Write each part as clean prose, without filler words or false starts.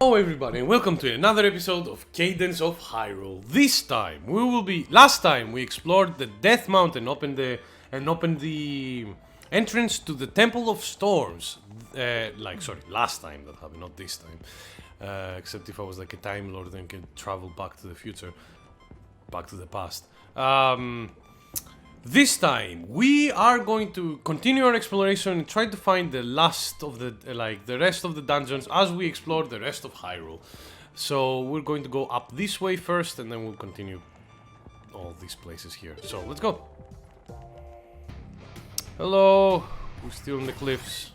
Hello everybody and welcome to another episode of Cadence of Hyrule. This time last time we explored the Death Mountain, opened the entrance to the Temple of Storms. Last time that happened, not this time. Except if I was like a Time Lord and could travel back to the future, back to the past. This time we are going to continue our exploration and try to find the last of the rest of the dungeons as we explore the rest of Hyrule. So we're going to go up this way first and then we'll continue all these places here. So let's go. Hello, we're still in the cliffs.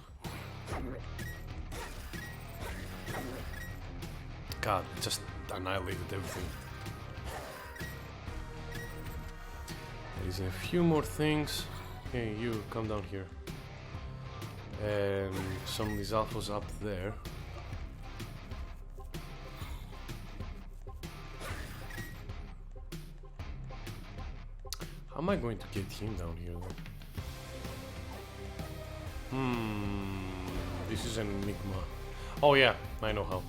God, it just annihilated everything. There's a few more things. Hey, you, come down here. And some of these alphas up there. How am I going to get him down here though? This is an enigma. Oh yeah, I know how.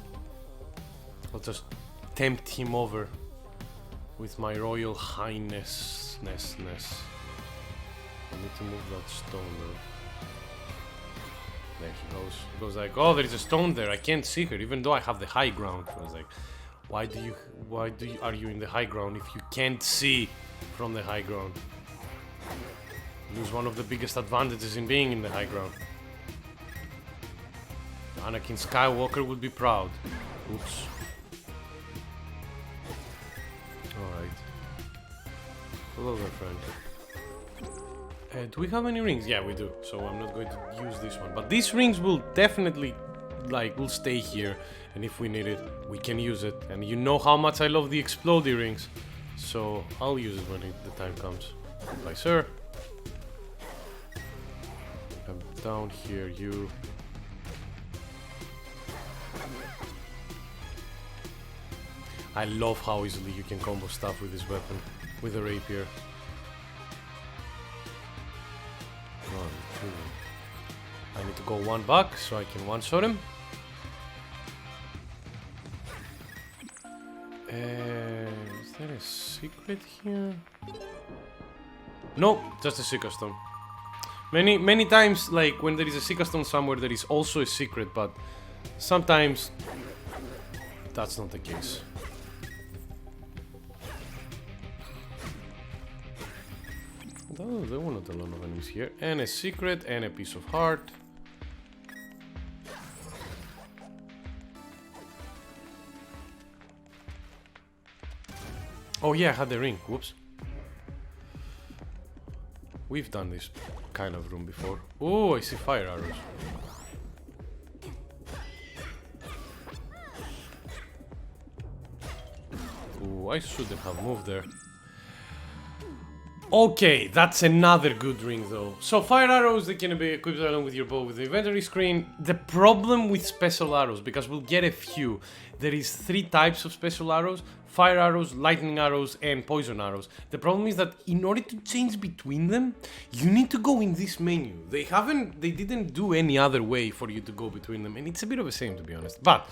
I'll just tempt him over with my royal highness. I need to move that stone though. There he goes. He goes like, oh, there is a stone there. I can't see her, even though I have the high ground. I was like, are you in the high ground if you can't see from the high ground? Lose one of the biggest advantages in being in the high ground. Anakin Skywalker would be proud. Oops. Alright. Hello there, friend. Do we have any rings? Yeah, we do. So I'm not going to use this one. But these rings will definitely, will stay here. And if we need it, we can use it. And you know how much I love the explodey rings. So I'll use it when the time comes. Goodbye, sir. I'm down here, you. I love how easily you can combo stuff with this weapon. With a rapier. 1, 2. I need to go one back so I can one-shot him. Is there a secret here? No, just a Sika stone. Many times, like when there is a Sika stone somewhere, there is also a secret, but sometimes that's not the case. Oh, there were not a lot of enemies here. And a secret and a piece of heart. Oh yeah, I had the ring. Whoops. We've done this kind of room before. Oh, I see fire arrows. Oh, I shouldn't have moved there. Okay, that's another good ring though. So fire arrows, they can be equipped along with your bow with the inventory screen. The problem with special arrows, because we'll get a few, there is 3 types of special arrows: fire arrows, lightning arrows, and poison arrows. The problem is that in order to change between them, you need to go in this menu. They didn't do any other way for you to go between them, and it's a bit of a shame to be honest. But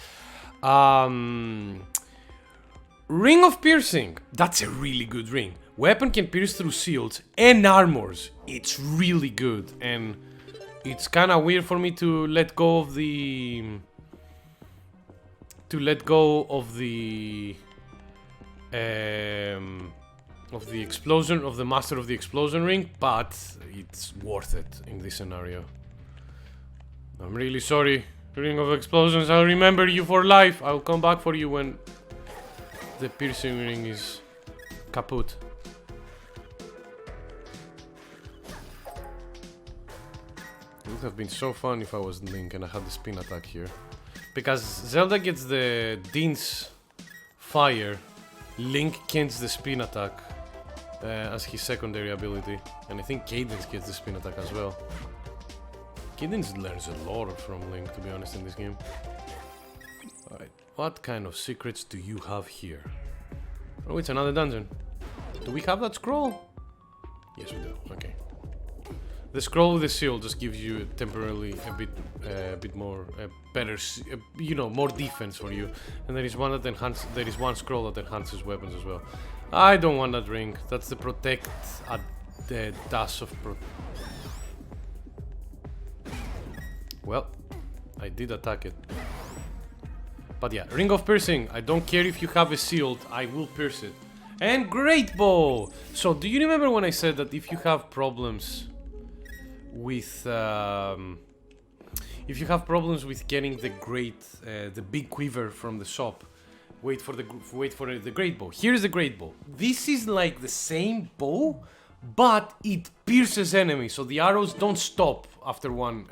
Ring of Piercing, that's a really good ring. Weapon can pierce through shields and armors. It's really good, and it's kind of weird for me to let go of the explosion of the Master of the Explosion ring, but it's worth it in this scenario. I'm really sorry, Ring of Explosions. I'll remember you for life. I'll come back for you when the piercing ring is kaput. It would have been so fun if I was Link and I had the spin attack here. Because Zelda gets the Din's fire, Link gets the spin attack as his secondary ability. And I think Cadance gets the spin attack as well. Cadance learns a lot from Link, to be honest, in this game. Alright, what kind of secrets do you have here? Oh, it's another dungeon. Do we have that scroll? Yes, we do. Okay. The scroll with the seal just gives you temporarily a bit more, better, you know, more defense for you. And there is one that there is one scroll that enhances weapons as well. I don't want that ring. That's the protect at the dash of Well, I did attack it. But yeah, ring of piercing. I don't care if you have a shield, I will pierce it. And great bow. So do you remember when I said that if you have problems with getting the big quiver from the shop, wait for the great bow. Here's the great bow. This is like the same bow, but it pierces enemies, so the arrows don't stop after one.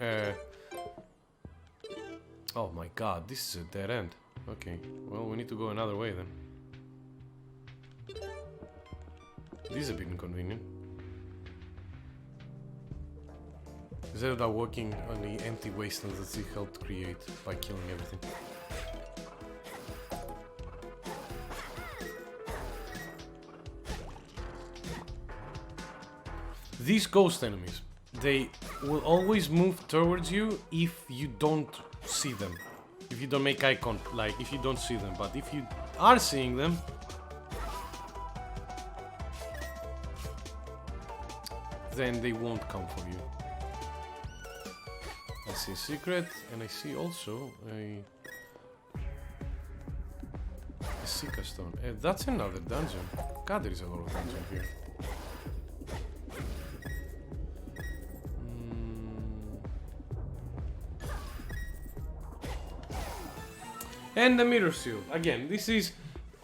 Oh my god, this is a dead end. Okay, well, we need to go another way then. This is a bit inconvenient. Instead of that walking on the empty wastelands that he helped create by killing everything. These ghost enemies, they will always move towards you if you don't see them. If you don't make eye contact, like if you don't see them. But if you are seeing them, then they won't come for you. I see a secret, and I see also a Sika stone. That's another dungeon. God, there is a lot of dungeons here. And the mirror shield. Again, this is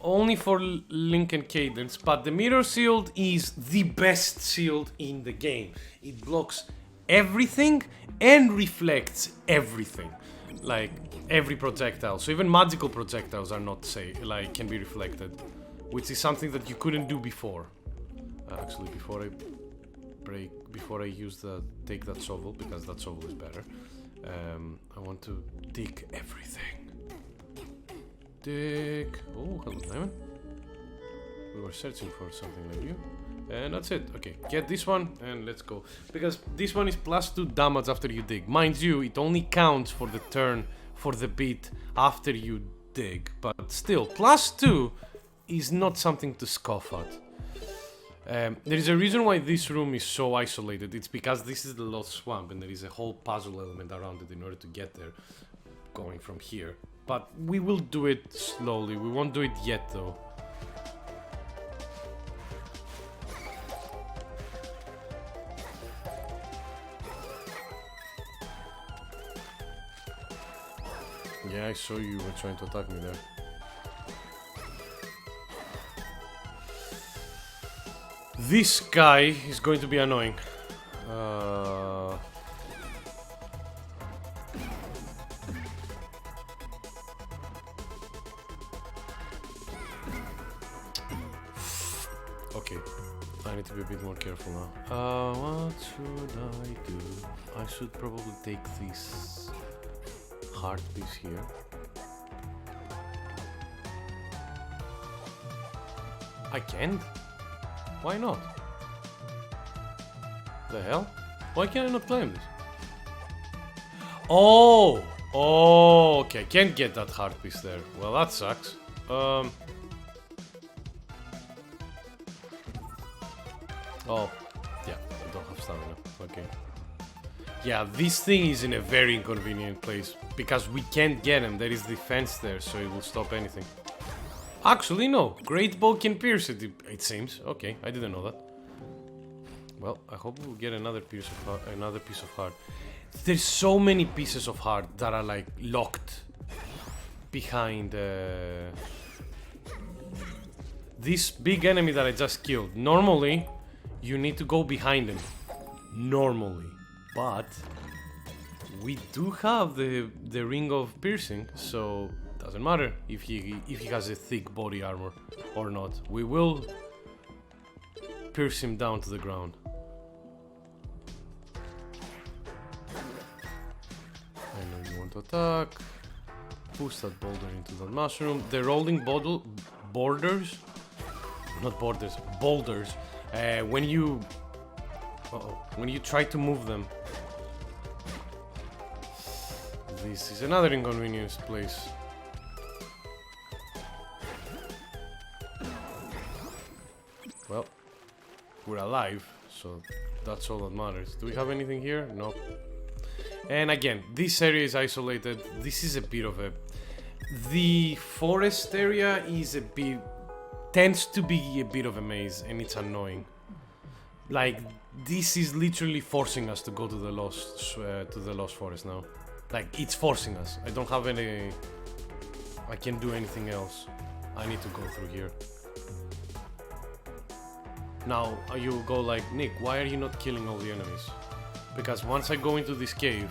only for Link and Cadance, but the mirror shield is the best shield in the game. It blocks everything and reflects everything, like every projectile. So even magical projectiles are not can be reflected, which is something that you couldn't do before. Actually, before I take that shovel, because that shovel is better. I want to dig everything. Dig. Oh, hello, Diamond. We were searching for something like you. And that's it. Okay, get this one and let's go. Because this one is +2 damage after you dig. Mind you, it only counts for the turn, for the beat after you dig. But still, +2 is not something to scoff at. There is a reason why this room is so isolated. It's because this is the Lost Swamp and there is a whole puzzle element around it in order to get there, going from here. But we will do it slowly. We won't do it yet though. Yeah, I saw you were trying to attack me there. This guy is going to be annoying. Okay, I need to be a bit more careful now. What should I do? I should probably take this heart piece here. I can't? Why not? The hell? Why can I not climb this? Oh! Oh, okay, I can't get that heart piece there. Well, that sucks. Oh, yeah, I don't have stamina. Okay. Yeah, this thing is in a very inconvenient place because we can't get him. There is defense there, so it will stop anything. Actually, no. Great bow can pierce it, it seems. Okay, I didn't know that. Well, I hope we'll get another piece of heart. There's so many pieces of heart that are like locked behind this big enemy that I just killed. Normally, you need to go behind him. Normally. But we do have the ring of piercing, so doesn't matter if he has a thick body armor or not. We will pierce him down to the ground. I know you want to attack. Push that boulder into that mushroom. The rolling boulders. When you Uh-oh. When you try to move them. This is another inconvenience place. Well, we're alive, so that's all that matters. Do we have anything here? No. And again, this area is isolated. This is a bit of a... The forest area is a bit... tends to be a bit of a maze, and it's annoying. Like, this is literally forcing us to go to the Lost Forest now. Like, it's forcing us. I don't have any... I can't do anything else. I need to go through here. Now, you go like, Nick, why are you not killing all the enemies? Because once I go into this cave,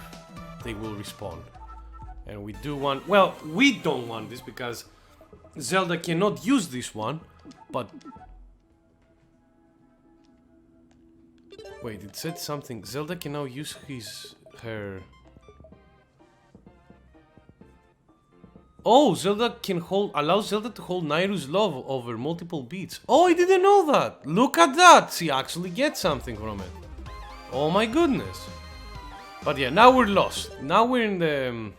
they will respawn. And we do want... Well, we don't want this because Zelda cannot use this one, but... Wait, it said something. Zelda can now use her... Oh, Zelda can allows Zelda to hold Nairu's love over multiple beats. Oh, I didn't know that. Look at that. She actually gets something from it. Oh my goodness. But yeah, now we're lost. Now we're in the...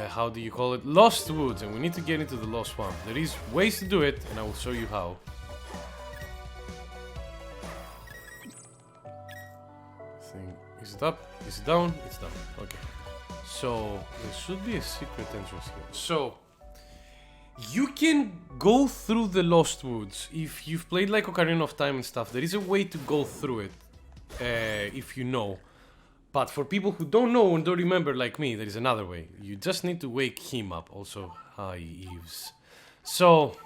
how do you call it? Lost Woods, and we need to get into the Lost Swamp. There is ways to do it, and I will show you how. Is it up? Is it down? It's down. Okay. So, there should be a secret entrance here. So, you can go through the Lost Woods. If you've played like Ocarina of Time and stuff, there is a way to go through it, if you know. But for people who don't know and don't remember like me, there is another way. You just need to wake him up. Also, hi Eves. So,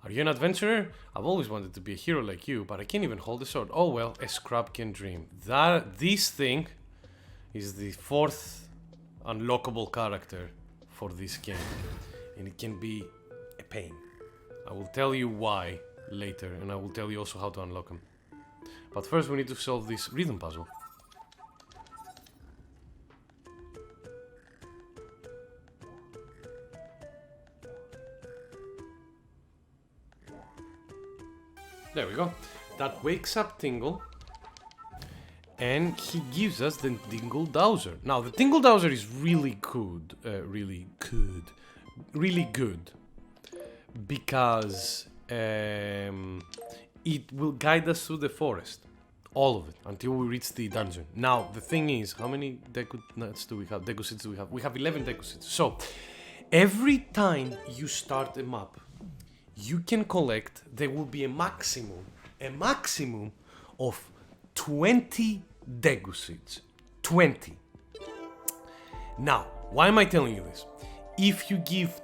are you an adventurer? I've always wanted to be a hero like you, but I can't even hold a sword. Oh well, a scrub can dream. This thing is the 4th unlockable character for this game, and it can be a pain. I will tell you why later, and I will tell you also how to unlock him. But first we need to solve this rhythm puzzle. There we go. That wakes up Tingle, and he gives us the Dingle Dowser. Now, the Dingle Dowser is really good, really good, because it will guide us through the forest, all of it, until we reach the dungeon. Now, the thing is, how many Deku Nuts do we have? Deku Seeds do we have? We have 11 Deku Seeds. So, every time you start a map, you can collect, there will be a maximum of 20 Deku Seeds. 20. Now, why am I telling you this? If you give...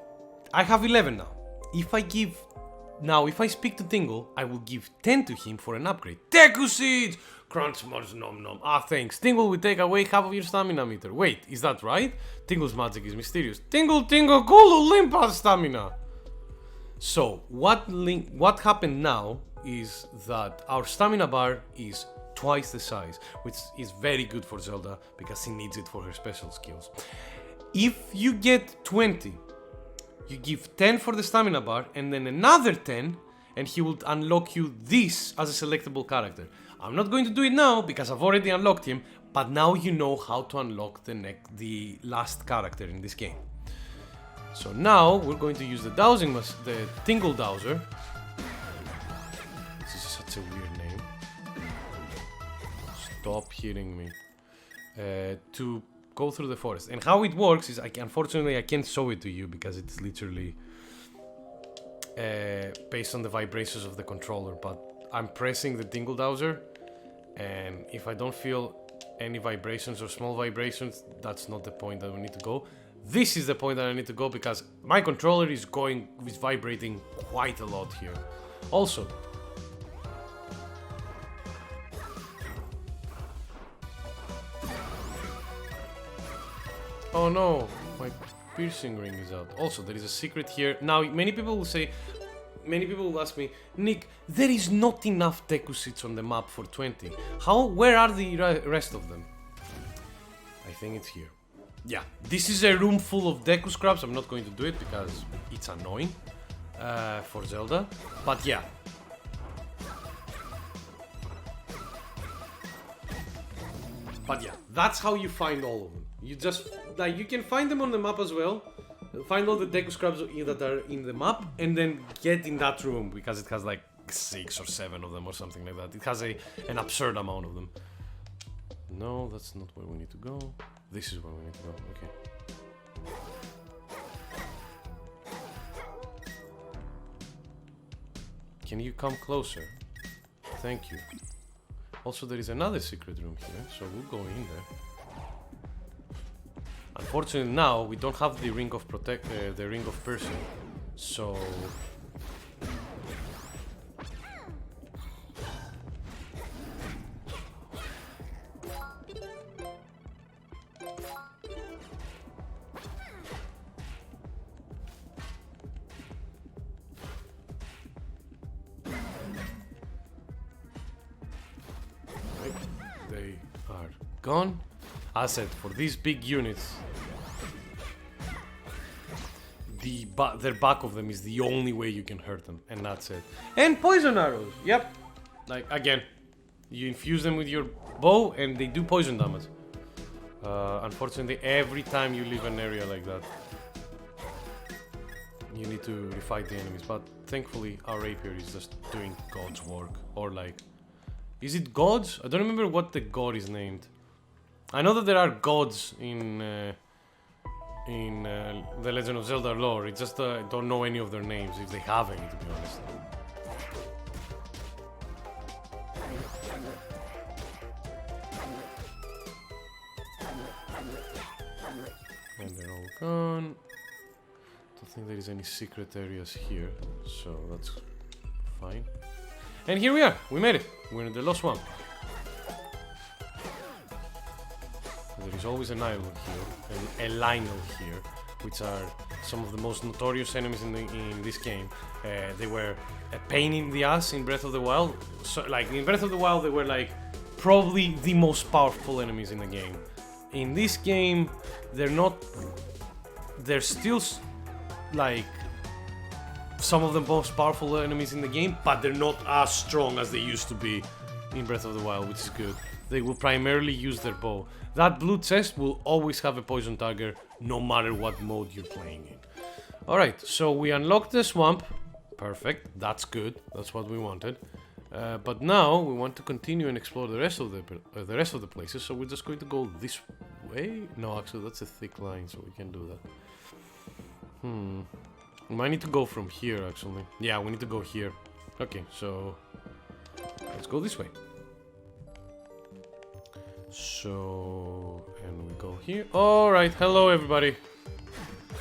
I have 11 now. If I speak to Tingle, I will give 10 to him for an upgrade. Deku Seeds! Crunch, munch, nom nom. Ah, thanks. Tingle will take away half of your stamina meter. Wait, is that right? Tingle's magic is mysterious. Tingle, Tingle, Kulu, Limpa stamina. So, what happened now is that our stamina bar is twice the size, which is very good for Zelda because she needs it for her special skills. If you get 20, you give 10 for the stamina bar and then another 10, and he will unlock you this as a selectable character. I'm not going to do it now because I've already unlocked him, but now you know how to unlock the last character in this game. So now we're going to use the Tingle Dowser. This is such a weird name. Stop hitting me. To go through the forest. And how it works is, unfortunately I can't show it to you because it's literally based on the vibrations of the controller. But I'm pressing the Tingle Dowser, and if I don't feel any vibrations or small vibrations, that's not the point that we need to go. This is the point that I need to go because my controller is vibrating quite a lot here. Also, oh no, my piercing ring is out. Also, there is a secret here. Now, many people will ask me, Nick, there is not enough Deku Seeds on the map for 20. Where are the rest of them? I think it's here. Yeah, this is a room full of Deku Scraps. I'm not going to do it because it's annoying for Zelda. But yeah. But yeah, that's how you find all of them. You just, like, you can find them on the map as well. Find all the Deku Scrubs that are in the map, and then get in that room, because it has like 6 or 7 of them or something like that. It has an absurd amount of them. No, that's not where we need to go. This is where we need to go, okay. Can you come closer? Thank you. Also, there is another secret room here, so we'll go in there. Unfortunately, now we don't have the ring of the ring of person, so they are gone. As said, for these big units, their back of them is the only way you can hurt them, and that's it. And poison arrows, yep. Like, again, you infuse them with your bow and they do poison damage. Unfortunately, every time you leave an area like that, you need to refight the enemies, but thankfully our rapier is just doing God's work. Or like, is it gods? I don't remember what the god is named. I know that there are gods in the Legend of Zelda lore. It's just I don't know any of their names, if they have any, to be honest. And they're all gone. Don't think there is any secret areas here, so that's fine. And here we are. We made it. We're in the Lost Swamp. There is always an island here, and a Lionel here, which are some of the most notorious enemies in this game. They were a pain in the ass in Breath of the Wild. So, like, in Breath of the Wild, they were like probably the most powerful enemies in the game. In this game, they're not. They're still like some of the most powerful enemies in the game, but they're not as strong as they used to be in Breath of the Wild, which is good. They will primarily use their bow. That blue chest will always have a poison dagger, no matter what mode you're playing in. Alright, so we unlocked the swamp. Perfect, that's good, that's what we wanted. But now we want to continue and explore the rest of the places, so we're just going to go this way? No, actually that's a thick line, so we can't do that. We might need to go from here, actually. Yeah, we need to go here. Okay, so let's go this way. So, and we go here. Alright, hello everybody.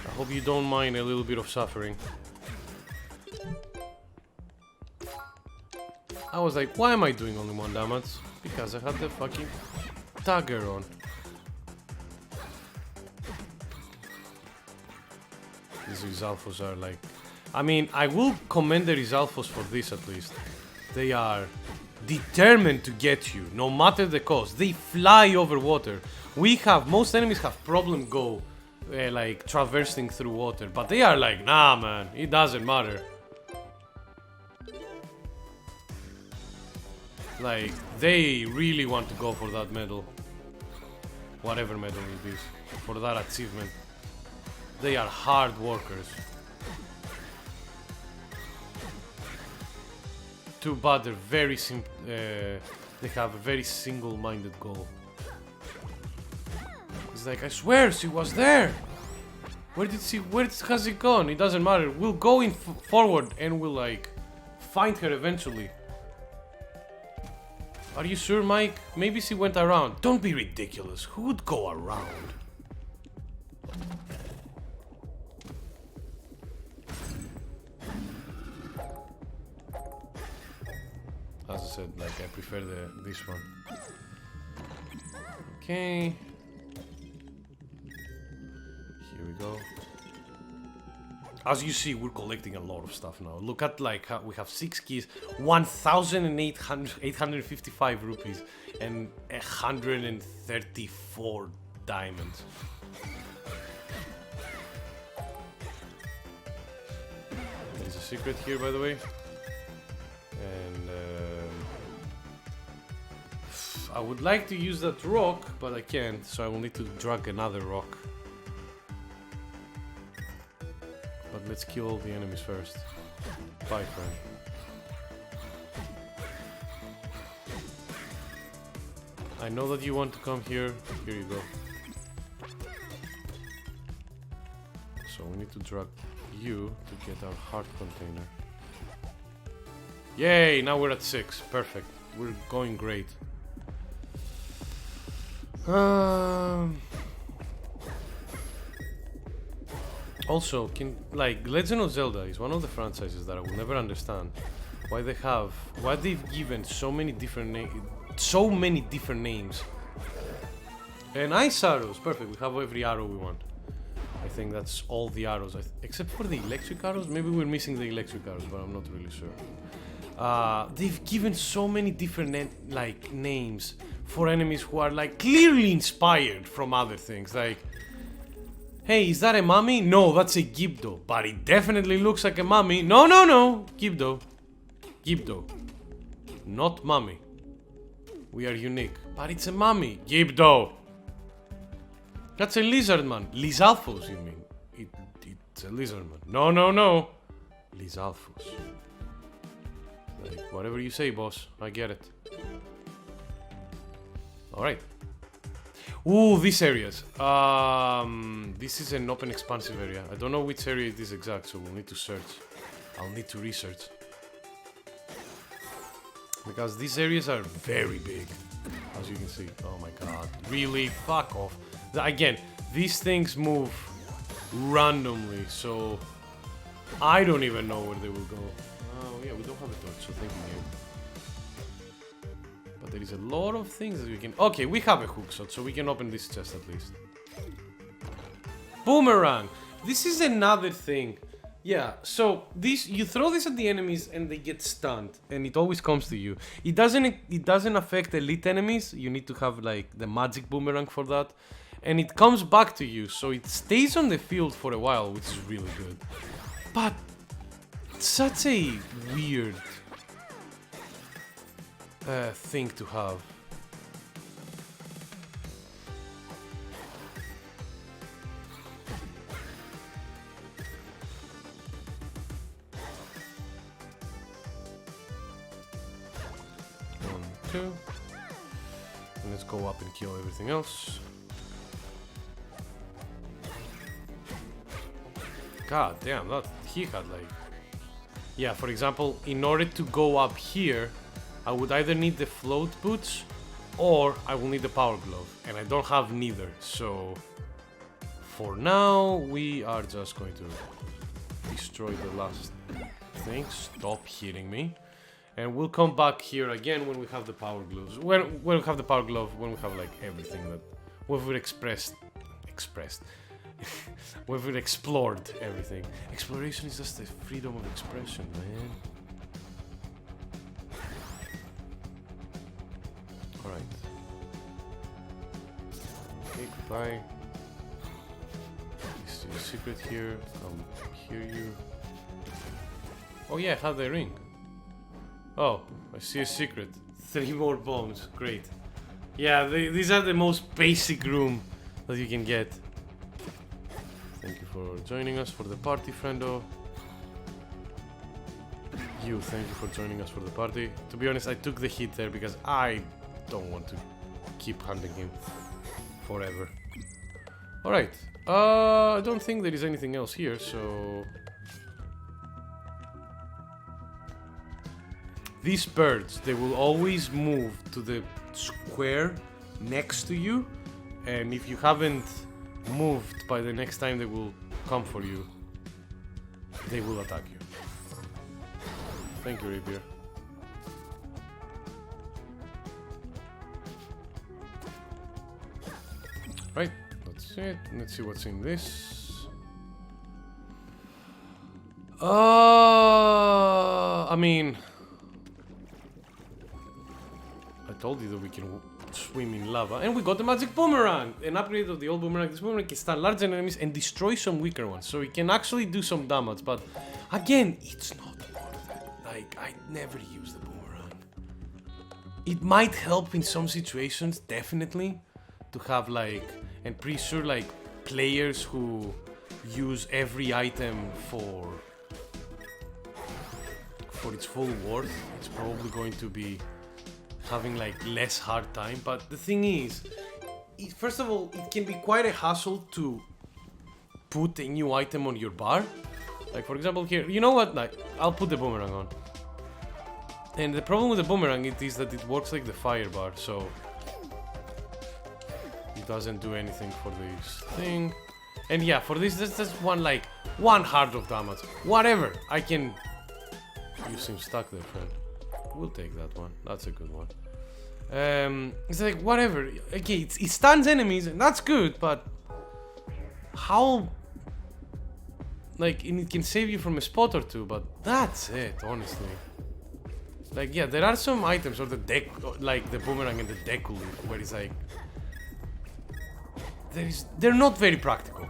I hope you don't mind a little bit of suffering. I was like, why am I doing only 1 damage? Because I had the fucking dagger on. These Rizalfos are like... I mean, I will commend the Rizalfos for this at least. They are determined to get you, no matter the cost. They fly over water. Most enemies have problem like traversing through water, but they are like, nah man, it doesn't matter. Like, they really want to go for that medal. Whatever medal it is, for that achievement. They are hard workers. Too bad they're very they have a very single-minded goal. It's like, I swear she was there. Where has he gone? It doesn't matter. We'll go in forward and we'll like find her eventually. Are you sure, Mike? Maybe she went around. Don't be ridiculous. Who would go around? As I said, like, I prefer this one. Okay. Here we go. As you see, we're collecting a lot of stuff now. Look at, like, how we have 6 keys, 1,855 rupees, and 134 diamonds. There's a secret here, by the way. And I would like to use that rock, but I can't, so I will need to drag another rock. But let's kill all the enemies first. Bye, friend. I know that you want to come here. Here you go. So we need to drag you to get our heart container. Yay! Now we're at 6. Perfect. We're going great. Also, Legend of Zelda is one of the franchises that I will never understand why they've given so many different names. And ice arrows, perfect. We have every arrow we want. I think that's all the arrows, except for the electric arrows. Maybe we're missing the electric arrows, but I'm not really sure. They've given so many different names for enemies who are clearly inspired from other things. Hey, is that a mummy? No, that's a Gibdo, but it definitely looks like a mummy. No, Gibdo, not mummy. We are unique, but it's a mummy. Gibdo. That's a lizard man. Lizalfos, you mean? It's a lizard man. No. Lizalfos. Whatever you say, boss. I get it. Alright. Ooh, these areas. This is an open expansive area. I don't know which area it is exact, so we'll need to search. I'll need to research. Because these areas are very big, as you can see. Oh my god. Really? Fuck off. Again, these things move randomly, so I don't even know where they will go. Oh yeah, we don't have a torch, so thank you, game. But there is a lot of things that we can... Okay, we have a hookshot, so we can open this chest at least. Boomerang! This is another thing. Yeah, so you throw this at the enemies and they get stunned, and it always comes to you. It doesn't affect elite enemies. You need to have the magic boomerang for that. And it comes back to you, so it stays on the field for a while, which is really good. But it's such a weird thing to have. One, two. And let's go up and kill everything else. God damn, that he had yeah, for example, in order to go up here, I would either need the float boots or I will need the power glove, and I don't have neither, so for now we are just going to destroy the last thing. Stop hitting me, and we'll come back here again when we have the power gloves. When we have the power glove, when we have everything that we've expressed. We've explored everything. Exploration is just the freedom of expression, man. Alright. Okay, goodbye. Is there a secret here? I'll hear you. Oh yeah, I have the ring. Oh, I see a secret. 3 more bombs. Great. Yeah, these are the most basic room that you can get. Thank you for joining us for the party, friendo. Thank you for joining us for the party. To be honest, I took the hit there because I don't want to keep hunting him forever. Alright, I don't think there is anything else here, so... These birds, they will always move to the square next to you, and if you haven't moved by the next time they will come for you, they will attack you. Thank you, Rapier. Right, that's it. Let's see what's in this. I mean, I told you that we can swim in lava, and we got the magic boomerang, an upgrade of the old boomerang. This boomerang can stun large enemies and destroy some weaker ones, so it can actually do some damage, but again, it's not worth it. I never use the boomerang. It might help in some situations, definitely, to have like, and pretty sure like players who use every item for its full worth, it's probably going to be having like less hard time. But the thing is, first of all, it can be quite a hassle to put a new item on your bar. Like for example here, you know what, like, I'll put the boomerang on. And the problem with the boomerang is that it works like the fire bar, so it doesn't do anything for this thing. And yeah, for this, that's just one heart of damage. Whatever, I can... You seem stuck there, friend. We'll take that one, that's a good one. It's like, whatever, okay, it stuns enemies, and that's good, but... How... Like, and it can save you from a spot or two, but that's it, honestly. Like, yeah, there are some items, or the deck, like the boomerang and the deku, where it's like... They're not very practical.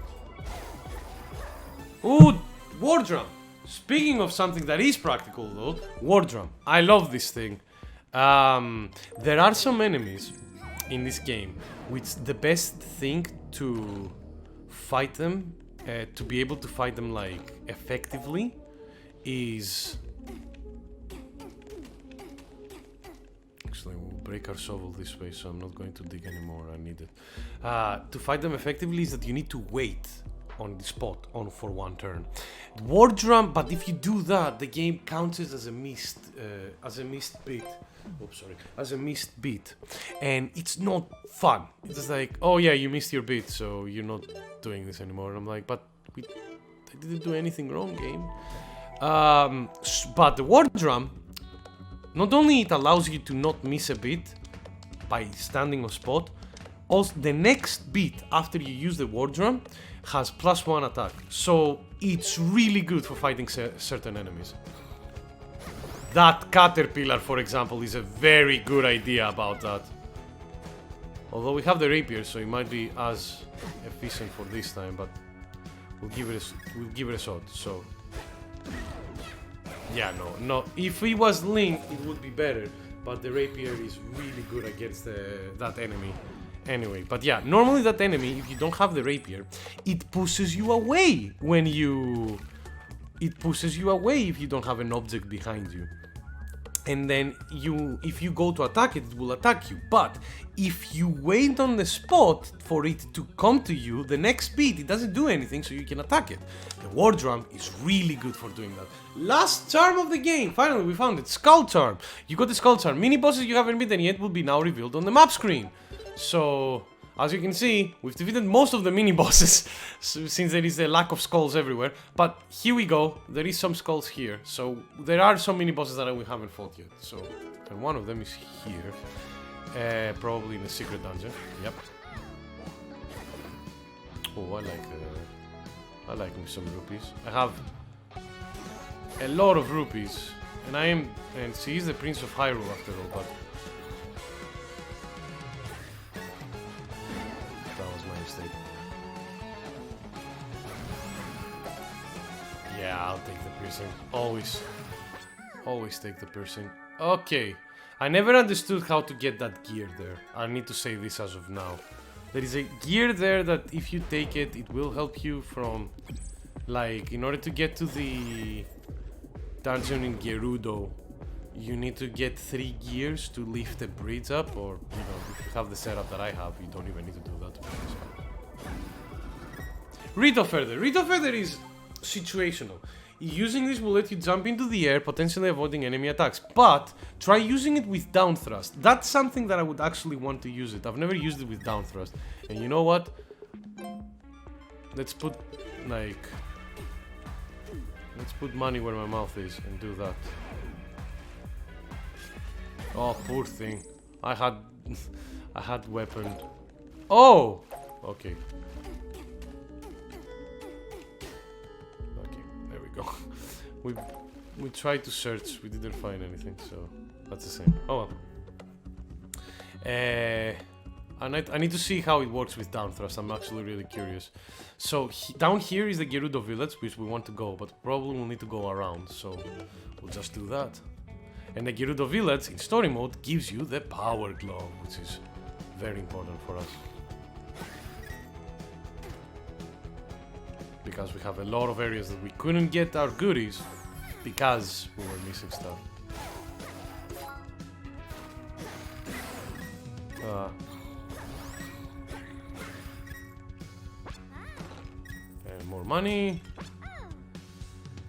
Ooh, war drum! Speaking of something that is practical though, war drum. I love this thing. There are some enemies in this game which the best thing to fight them, to be able to fight them like effectively, is... Actually, we'll break our shovel this way, so I'm not going to dig anymore. I need it. To fight them effectively is that you need to wait on the spot for one turn. War drum, but if you do that, the game counts it as a missed beat. Oops, sorry, as a missed beat, and it's not fun. It's just like, oh yeah, you missed your beat, so you're not doing this anymore. And I'm like, but I didn't do anything wrong, game. But the war drum, not only it allows you to not miss a beat by standing on spot, also the next beat after you use the war drum has +1 attack, so it's really good for fighting certain enemies. That caterpillar, for example, is a very good idea about that. Although we have the rapier, so it might be as efficient for this time, but we'll give it a shot. So yeah, no. If it was Link, it would be better, but the rapier is really good against that enemy. Anyway, but yeah, normally that enemy, if you don't have the rapier, it pushes you away when you... It pushes you away if you don't have an object behind you. And then if you go to attack it, it will attack you. But if you wait on the spot for it to come to you, the next beat, it doesn't do anything, so you can attack it. The war drum is really good for doing that. Last charm of the game, finally we found it, Skull Charm. You got the Skull Charm. Mini bosses you haven't beaten yet will be now revealed on the map screen. So, as you can see, we've defeated most of the mini bosses since there is a lack of skulls everywhere. But here we go, there is some skulls here. So, there are some mini bosses that we haven't fought yet. So, and one of them is here. Probably in a secret dungeon. Yep. Oh, I like me some rupees. I have a lot of rupees. And she is the Prince of Hyrule after all, but... Yeah, I'll take the piercing. Always take the piercing. Okay. I never understood how to get that gear there. I need to say this as of now. There is a gear there that if you take it, it will help you from... Like, in order to get to the dungeon in Gerudo, you need to get 3 gears to lift a bridge up, or, you know, if you have the setup that I have, you don't even need to do that. Rito Feather is situational. Using this will let you jump into the air, potentially avoiding enemy attacks. But try using it with down thrust. That's something that I would actually want to use it. I've never used it with down thrust. And you know what? Let's put money where my mouth is and do that. Oh, poor thing. I had weapon. Oh! Okay. We tried to search, we didn't find anything, so that's the same. Oh well. I need to see how it works with down thrust. I'm actually really curious. So down here is the Gerudo village, which we want to go, but probably we'll need to go around, so we'll just do that. And the Gerudo Village in story mode gives you the Power Glove, which is very important for us. Because we have a lot of areas that we couldn't get our goodies because we were missing stuff. And more money.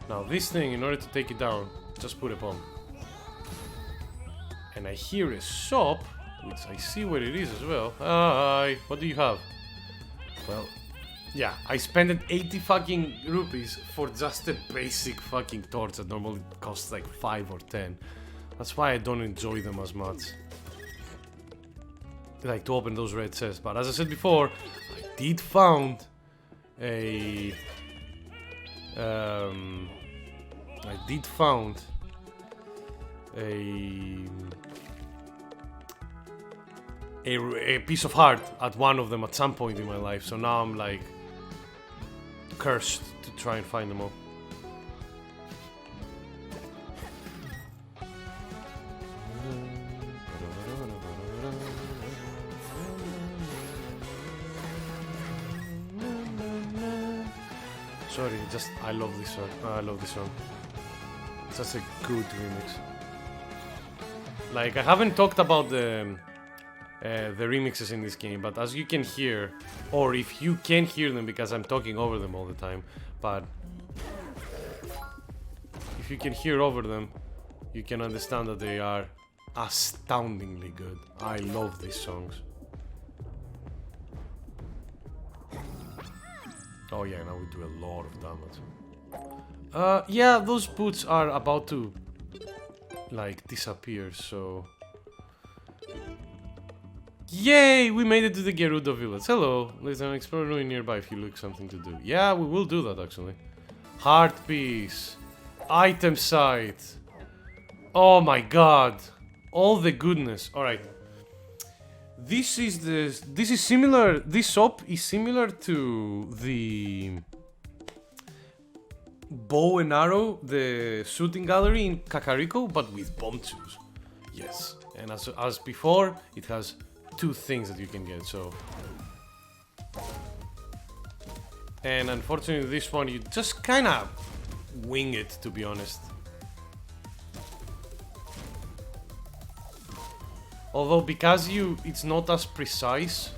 Now this thing, in order to take it down, just put a bomb. And I hear a shop, which I see where it is as well. Hi, what do you have? Well, yeah, I spent 80 fucking rupees for just a basic fucking torch that normally costs like 5 or 10. That's why I don't enjoy them as much. I like to open those red chests, but as I said before, I did found a a piece of heart at one of them at some point in my life, so now I'm like cursed to try and find them all. Sorry, just I love this song. I love this song. It's such a good remix. Like, I haven't talked about the remixes in this game, but as you can hear, or if you can hear them because I'm talking over them all the time, but if you can hear over them, you can understand that they are astoundingly good. I love these songs. Oh yeah, now we do a lot of damage. Yeah, those boots are about to like disappear, so yay! We made it to the Gerudo Village. Hello, there's an explorer ruin nearby if you look something to do. Yeah, we will do that actually. Heart piece, item site. Oh my god, all the goodness. All right, this is similar. This shop is similar to the bow and arrow, the shooting gallery in Kakariko, but with bomb tools. Yes, and as before, it has 2 things that you can get, so. And unfortunately this one you just kinda wing it, to be honest. Although because it's not as precise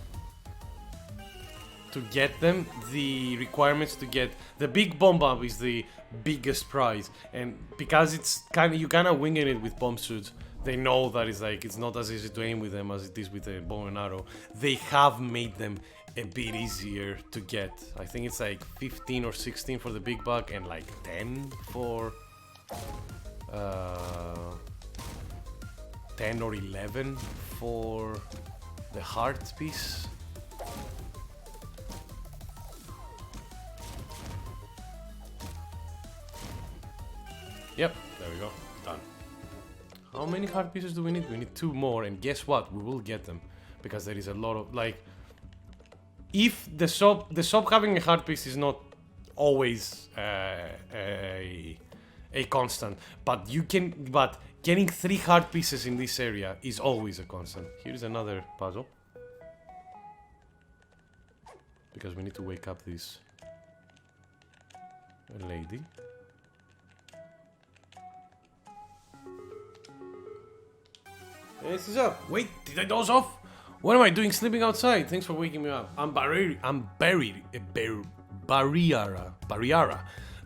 to get them, the requirements to get the big bomb bomb is the biggest prize, and because it's you kinda winging it with bomb suits, they know that it's not as easy to aim with them as it is with a bow and arrow. They have made them a bit easier to get. I think it's like 15 or 16 for the big bug and like 10 for 10 or 11 for the heart piece. Yep, there we go. Done. How many heart pieces do we need? We need 2 more, and guess what? We will get them. Because there is a lot of, like... If the shop having a heart piece is not always a constant, but getting 3 heart pieces in this area is always a constant. Here's another puzzle. Because we need to wake up this lady. This is up. Wait, did I doze off? What am I doing sleeping outside? Thanks for waking me up. I'm Bariara,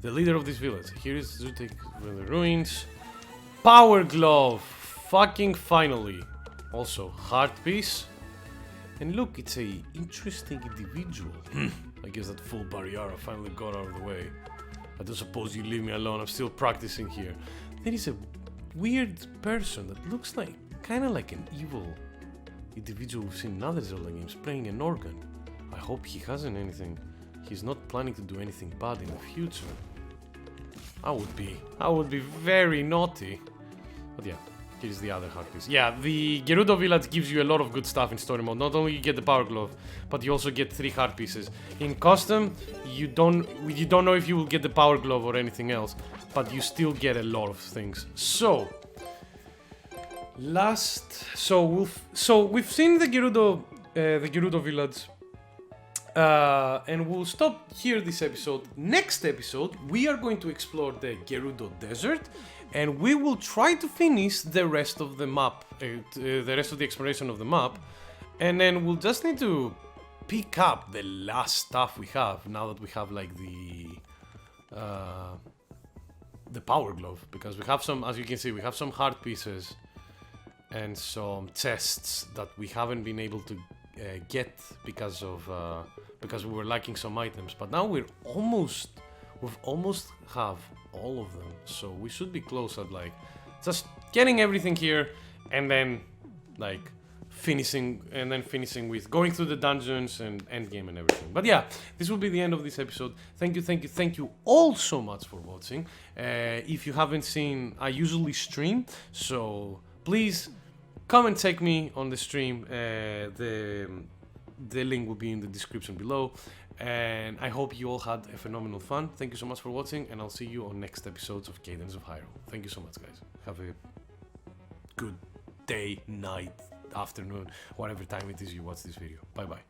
the leader of this village. Here is Zutek from the ruins. Power glove! Fucking finally. Also, heart piece. And look, it's a interesting individual. I guess that fool Bariara finally got out of the way. I don't suppose you leave me alone, I'm still practicing here. There is a weird person that looks like, kinda like an evil individual we've seen in other Zelda games playing an organ. I hope he hasn't anything. He's not planning to do anything bad in the future. I would be very naughty. But yeah, here's the other heart piece. Yeah, the Gerudo Village gives you a lot of good stuff in story mode. Not only you get the power glove, but you also get 3 heart pieces. In custom, you don't know if you will get the power glove or anything else, but you still get a lot of things. So, So we've seen the Gerudo village, and we'll stop here this episode. Next episode, we are going to explore the Gerudo Desert, and we will try to finish the rest of the map, the rest of the exploration of the map, and then we'll just need to pick up the last stuff we have now that we have like the power glove, because we have some, as you can see, we have some heart pieces and some chests that we haven't been able to get because we were lacking some items. But now we've almost have all of them, so we should be close at like just getting everything here, and then like finishing with going through the dungeons and end game and everything. But yeah, this will be the end of this episode. Thank you all so much for watching. If you haven't seen, I usually stream, so please come and check me on the stream. The link will be in the description below, and I hope you all had a phenomenal fun. Thank you so much for watching, and I'll see you on next episodes of Cadence of Hyrule. Thank you so much, guys. Have a good day, night, afternoon, whatever time it is you watch this video. Bye bye.